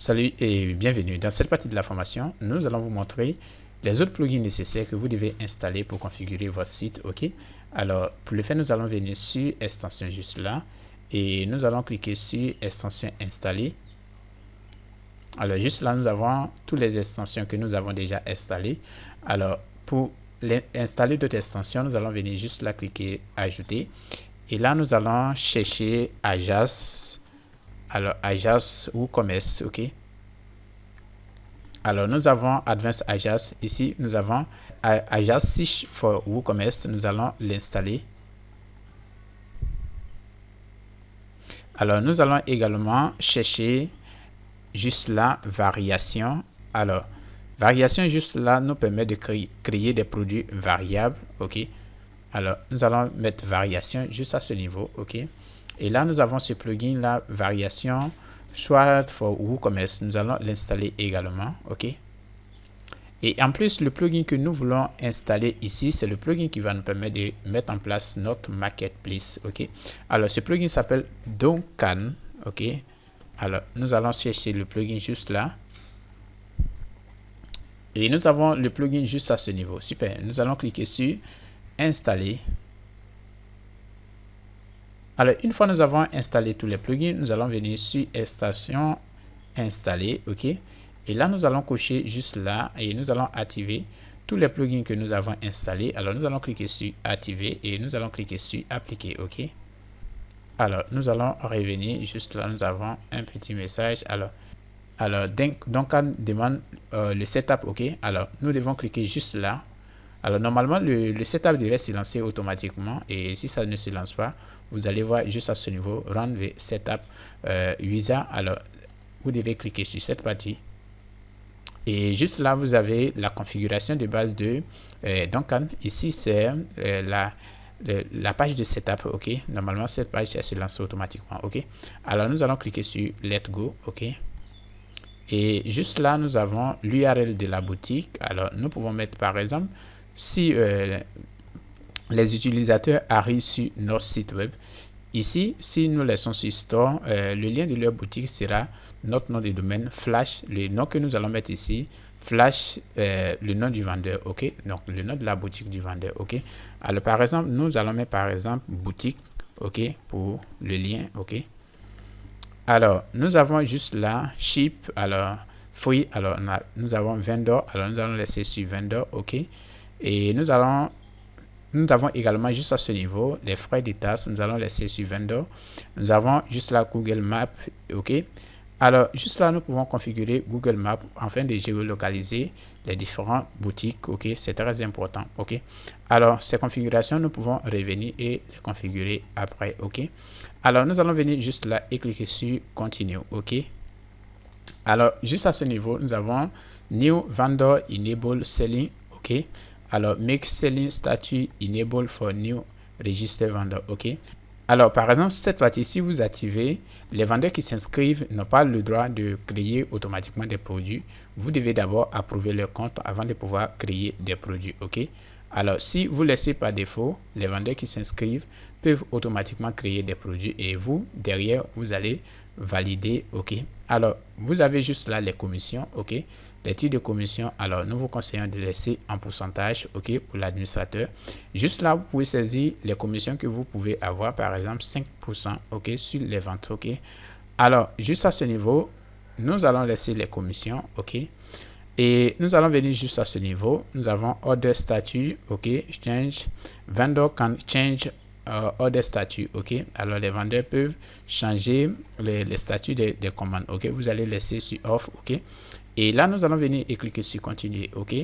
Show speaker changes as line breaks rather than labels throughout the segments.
Salut et bienvenue. Dans cette partie de la formation, nous allons vous montrer les autres plugins nécessaires que vous devez installer pour configurer votre site. OK. Alors, pour le faire, nous allons venir sur extension juste là et nous allons cliquer sur extension installée. Alors, juste là, nous avons toutes les extensions que nous avons déjà installées. Alors, pour installer d'autres extensions, nous allons venir juste là, cliquer ajouter. Et là, nous allons chercher Ajax. Alors, Ajax WooCommerce, OK. Alors, nous avons Advanced Ajax. Ici, nous avons Ajax 6 for WooCommerce. Nous allons l'installer. Alors, nous allons également chercher juste là, variation. Alors, variation juste là nous permet de créer des produits variables, OK. Alors, nous allons mettre variation juste à ce niveau, OK. Et là, nous avons ce plugin là, variation soit for WooCommerce. Nous allons l'installer également, OK. Et en plus, le plugin que nous voulons installer ici, c'est le plugin qui va nous permettre de mettre en place notre marketplace, OK. Alors, ce plugin s'appelle Duncan, OK. Alors, nous allons chercher le plugin juste là. Et nous avons le plugin juste à ce niveau. Super. Nous allons cliquer sur installer. Alors, une fois nous avons installé tous les plugins, nous allons venir sur extension installer, OK. Et là, nous allons cocher juste là et nous allons activer tous les plugins que nous avons installés. Alors, nous allons cliquer sur activer et nous allons cliquer sur appliquer, OK. Alors, nous allons revenir juste là, nous avons un petit message. Alors donc on demande le setup, OK. Alors, nous devons cliquer juste là. Alors, normalement, le setup devait se lancer automatiquement. Et si ça ne se lance pas, vous allez voir juste à ce niveau, Run the Setup User. Alors, vous devez cliquer sur cette partie. Et juste là, vous avez la configuration de base de Duncan. Ici, c'est la page de setup, OK. Normalement, cette page, elle se lance automatiquement, OK. Alors, nous allons cliquer sur Let's Go, OK. Et juste là, nous avons l'URL de la boutique. Alors, nous pouvons mettre, par exemple, si les utilisateurs arrivent sur notre site web, ici, si nous laissons sur Store, le lien de leur boutique sera notre nom de domaine, Flash, le nom que nous allons mettre ici, Flash, le nom du vendeur, OK. Donc, le nom de la boutique du vendeur, OK. Alors, par exemple, nous allons mettre, par exemple, boutique, OK, pour le lien, OK. Alors, nous avons juste là, ship, alors, free, alors, nous avons vendor, alors, nous allons laisser sur vendor, OK. Et nous avons également juste à ce niveau, les frais de taxes, nous allons laisser sur vendor. Nous avons juste là, Google Maps, OK. Alors, juste là, nous pouvons configurer Google Maps afin de géolocaliser les différentes boutiques, OK. C'est très important, OK. Alors, ces configurations, nous pouvons revenir et les configurer après, OK. Alors, nous allons venir juste là et cliquer sur Continue, OK. Alors, juste à ce niveau, nous avons New Vendor Enable Selling, OK. Alors, Make Selling Statut Enable for New Register Vendor, OK. Alors, par exemple, cette partie, si vous activez, les vendeurs qui s'inscrivent n'ont pas le droit de créer automatiquement des produits. Vous devez d'abord approuver leur compte avant de pouvoir créer des produits, OK. Alors, si vous laissez par défaut, les vendeurs qui s'inscrivent peuvent automatiquement créer des produits et vous, derrière, vous allez valider, OK. Alors, vous avez juste là les commissions, OK. Les titres de commission, alors nous vous conseillons de laisser en pourcentage, OK, pour l'administrateur. Juste là, vous pouvez saisir les commissions que vous pouvez avoir, par exemple 5%, OK, sur les ventes, OK. Alors, juste à ce niveau, nous allons laisser les commissions, OK. Et nous allons venir juste à ce niveau. Nous avons Order Statut, OK, Change. Vendor can change Order Statut, OK. Alors, les vendeurs peuvent changer les statuts des commandes, OK. Vous allez laisser sur Off, OK. Et là, nous allons venir et cliquer sur Continuer, OK.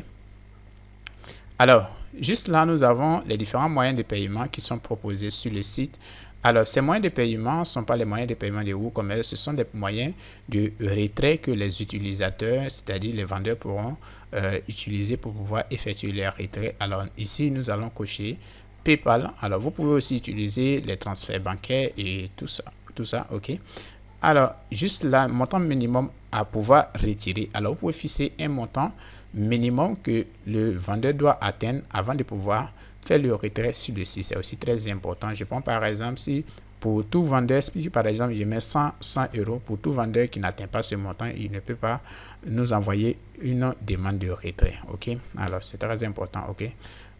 Alors, juste là, nous avons les différents moyens de paiement qui sont proposés sur le site. Alors, ces moyens de paiement ne sont pas les moyens de paiement de WooCommerce, ce sont des moyens de retrait que les utilisateurs, c'est-à-dire les vendeurs, pourront utiliser pour pouvoir effectuer leur retrait. Alors, ici, nous allons cocher PayPal. Alors, vous pouvez aussi utiliser les transferts bancaires et tout ça, OK. Alors, juste là, montant minimum à pouvoir retirer. Alors, vous pouvez fixer un montant minimum que le vendeur doit atteindre avant de pouvoir faire le retrait sur le site. C'est aussi très important. Je prends par exemple, si pour tout vendeur, si par exemple je mets 100 euros, pour tout vendeur qui n'atteint pas ce montant, il ne peut pas nous envoyer une demande de retrait. Ok, alors c'est très important. Ok,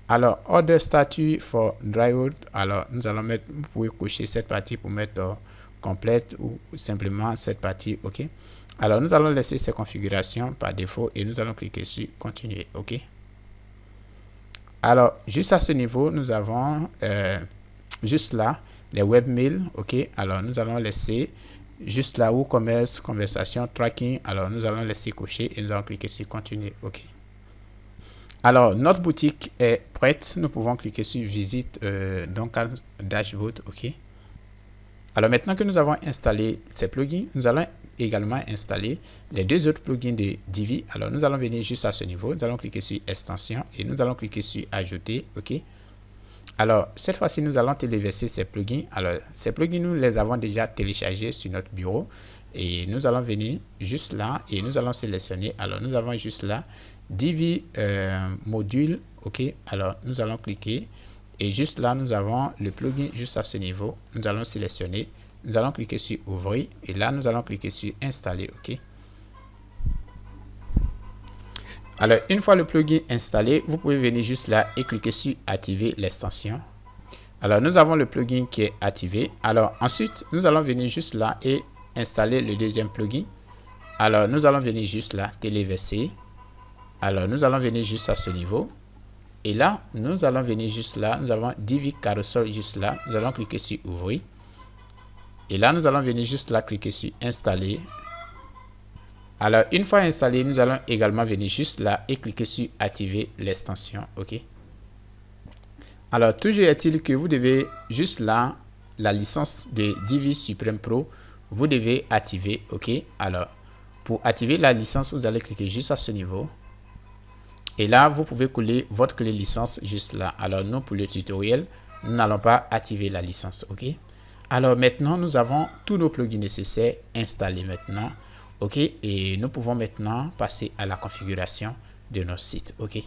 alors order status for drywood, alors nous allons mettre, vous pouvez cocher cette partie pour mettre complète ou simplement cette partie. Ok, alors nous allons laisser ces configurations par défaut et nous allons cliquer sur continuer. Ok, alors juste à ce niveau nous avons juste là les webmails. Ok, alors nous allons laisser juste là où commerce, conversation, tracking, alors nous allons laisser cocher et nous allons cliquer sur continuer. Ok, alors notre boutique est prête, nous pouvons cliquer sur visite donc dashboard. Ok, alors maintenant que nous avons installé ces plugins, nous allons également installer les deux autres plugins de Divi. Alors nous allons venir juste à ce niveau, nous allons cliquer sur extension et nous allons cliquer sur ajouter. Ok, alors cette fois-ci nous allons téléverser ces plugins. Alors ces plugins nous les avons déjà téléchargés sur notre bureau et nous allons venir juste là et nous allons sélectionner. Alors nous avons juste là Divi module. Ok, alors nous allons cliquer et juste là nous avons le plugin juste à ce niveau. Nous allons sélectionner, nous allons cliquer sur ouvrir et là nous allons cliquer sur installer. Ok, alors une fois le plugin installé, vous pouvez venir juste là et cliquer sur activer l'extension. Alors nous avons le plugin qui est activé. Alors ensuite nous allons venir juste là et installer le deuxième plugin. Alors nous allons venir juste là téléverser. Alors nous allons venir juste à ce niveau et là nous allons venir juste là, nous avons Divi Carousel juste là, nous allons cliquer sur ouvrir et là nous allons venir juste là cliquer sur installer. Alors une fois installé, nous allons également venir juste là et cliquer sur activer l'extension. Ok, alors toujours est-il que vous devez juste là la licence de Divi Supreme Pro, vous devez activer. Ok, alors pour activer la licence vous allez cliquer juste à ce niveau et là vous pouvez coller votre clé licence juste là. Alors nous pour le tutoriel nous n'allons pas activer la licence. Ok, alors maintenant nous avons tous nos plugins nécessaires installés maintenant. Ok, et nous pouvons maintenant passer à la configuration de notre site. Ok.